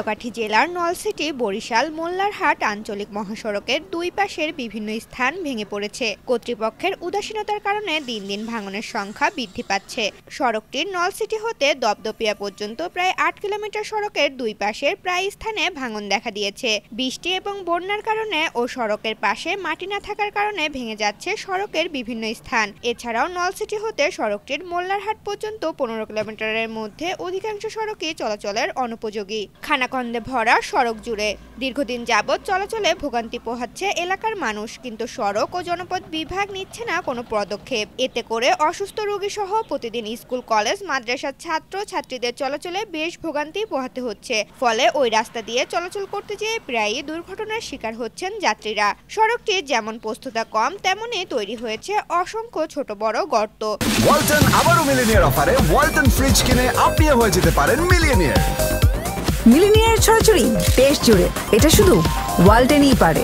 ঝালকাঠি জেলার নলছিটি বরিশাল মোল্লারহাট আঞ্চলিক মহাসড়কের দুই পাশের বিভিন্ন স্থান ভেঙে পড়েছে। কর্তৃপক্ষের উদাসীনতার কারণে দিন দিন ভাঙনের সংখ্যা বৃদ্ধি পাচ্ছে। সড়কটির নলছিটি হতে দপদপিয়া পর্যন্ত প্রায় ৮ কিলোমিটার সড়কের দুই পাশের প্রায় স্থানে ভাঙন দেখা দিয়েছে। বৃষ্টি এবং বন্যার কারণে ও সড়কের পাশে মাটি না থাকার কারণে ভেঙে যাচ্ছে সড়কের বিভিন্ন স্থান। এছাড়াও নলছিটি হতে সড়কটির মোল্লারহাট পর্যন্ত ১৫ কিলোমিটারের মধ্যে অধিকাংশ সড়কই চলাচলের অনুপযোগী। খানাখন্দে ভরা সড়ক জুড়ে দীর্ঘদিন যাবৎ চলাচলে ভোগান্তি পোহাচ্ছে এলাকার মানুষ, কিন্তু সড়ক ও জনপথ বিভাগ নিচ্ছে না কোনো পদক্ষেপ। এতে করে অসুস্থ রোগী সহ প্রতিদিন স্কুল কলেজ মাদ্রাসার ছাত্র ছাত্রীদের চলাচলে বেশ ভোগান্তি পোহাতে হচ্ছে। ফলে ওই রাস্তা দিয়ে চলাচল করতে যেয়ে প্রায়ই দুর্ঘটনার শিকার হচ্ছেন যাত্রীরা। সড়কটি যেমন প্রস্তুতা কম, তেমনি তৈরি হয়েছে অসংখ্য ছোট বড় গর্ত। ওয়ালটন আবারও মিলিনিয়ার অফারে ওয়ালটন ফ্রিজ কিনে আপনিও হয়ে যেতে পারেন মিলিয়নিয়ার। মিলিনিয়ার ছড়াছড়ি দেশ জুড়ে, এটা শুধু ওয়ালটেনই পারে।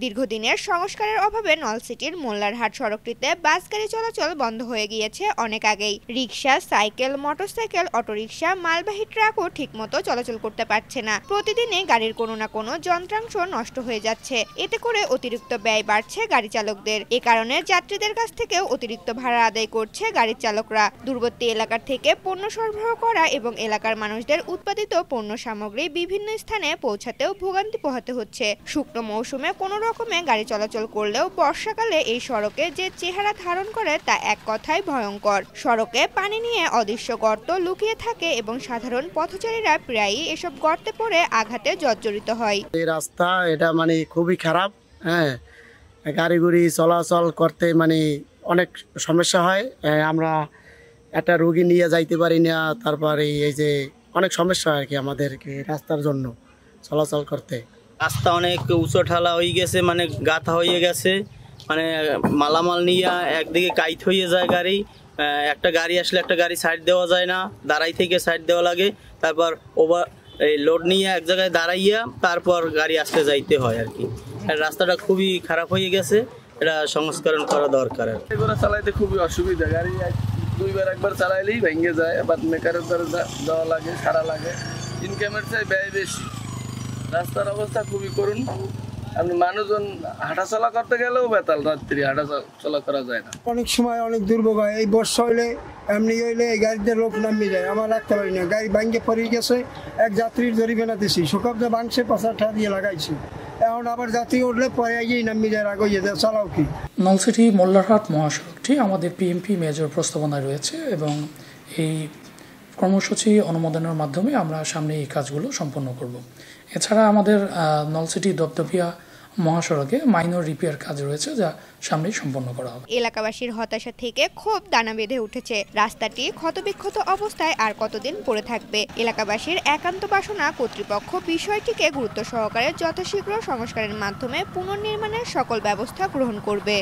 দীর্ঘদিনের সংস্কারের অভাবে নলছিটির মোল্লারহাট সড়কটিতে বাস গাড়ি চলাচল বন্ধ হয়ে গিয়েছে অনেক আগেই। রিক্সা, সাইকেল, মোটরসাইকেল, অটোরিকশা, মালবাহী ট্রাকও ঠিকমতো চলাচল করতে পারছে না। প্রতিদিনই গাড়ির কোনো না কোনো যন্ত্রাংশ নষ্ট হয়ে যাচ্ছে। এতে করে অতিরিক্ত ব্যয় বাড়ছে গাড়ি চালকদের। এ কারণে যাত্রীদের কাছ থেকেও অতিরিক্ত ভাড়া আদায় করছে গাড়ির চালকরা। দূরবর্তী এলাকার থেকে পণ্য সরবরাহ করা এবং এলাকার মানুষদের উৎপাদিত পণ্য সামগ্রী বিভিন্ন স্থানে পৌঁছাতেও ভোগান্তি পোহাতে হচ্ছে। শুকনো মৌসুমে কোনো রকমে গাড়ি চলাচল করলেও বর্ষাকালে এই সড়কে যে চেহারা ধারণ করে তা এক কথায় ভয়ঙ্কর। সড়কে পানি নিয়ে অদৃশ্য গর্ত লুকিয়ে থাকে এবং সাধারণ পথচারীরা প্রায়ই এসব গর্তে পড়ে আঘাতে জর্জরিত হয়। এই রাস্তা এটা খুবই খারাপ। হ্যাঁ, গাড়ি চলাচল করতে অনেক সমস্যা হয়। আমরা একটা রোগী নিয়ে যাইতে পারি না। তারপরে এই যে অনেক সমস্যা হয় আর কি আমাদেরকে রাস্তার জন্য চলাচল করতে। রাস্তা অনেক উঁচু ঠালা হয়ে গেছে, গাথা হয়ে গেছে, মালামাল নিয়ে একদিকে কাইত হয়ে যায় গাড়ি। একটা গাড়ি আসলে একটা গাড়ি সাইড দেওয়া যায় না, দাঁড়াই থেকে সাইড দেওয়া লাগে। তারপর ওভার এই লোড নিয়ে এক জায়গায় দাঁড়াইয়া তারপর গাড়ি আসতে যাইতে হয় আর কি। রাস্তাটা খুবই খারাপ হয়ে গেছে, এটা সংস্করণ করা দরকার। এগুলো চালাইতে খুবই অসুবিধা, গাড়ি দুইবার একবার চালাইলেই ভেঙে যায়, আবার মেকারের দ্বারা দেওয়া লাগে, সারা লাগে। ইনকামের চাই ব্যয় বেশি। রাস্তার অবস্থা খুবই করুণ। আপনি মানুষজন হাঁটাচলা করতে গেলেও বেতাল, রাত্রি হাঁটাচলা করা যায় না। অনেক সময় অনেক দুর্ভোগ হয়। এই বর্ষা হইলে এমনি হইলে এই গাড়িতে লোক নামিয়ে যায়, আমার রাখতে পারি না। গাড়ি ভাঙ্গে পড়ে গেছে, এক যাত্রীর জরিমানা দিছি, সকাল যে ভাঙছে ৫ টাকা দিয়ে লাগাইছি। এখন আবার যাত্রী উঠলে পরে গিয়ে নামিয়ে যায়, রাগ হয়ে যায়, চালাও কি। নলছিটি মোল্লারহাট মহাসড়কটি আমাদের পিএমপি মেজর প্রস্তাবনায় রয়েছে এবং এই কর্মসূচি অনুমোদনের মাধ্যমে আমরা সামনে এই কাজগুলো সম্পন্ন করব। এছাড়া আমাদের নলছিটি দপদপিয়া মহাসড়কে মাইনর রিপেয়ার কাজ রয়েছে, যা সামনেই সম্পন্ন করা হবে। এলাকাবাসীর হতাশা থেকে ক্ষোভ দানা বেঁধে উঠেছে। রাস্তাটি ক্ষতবিক্ষত অবস্থায় আর কতদিন পড়ে থাকবে? এলাকাবাসীর একান্ত বাসনা কর্তৃপক্ষ বিষয়টিকে গুরুত্ব সহকারে যথাশীঘ্র সংস্কারের মাধ্যমে পুনর্নির্মাণের সকল ব্যবস্থা গ্রহণ করবে।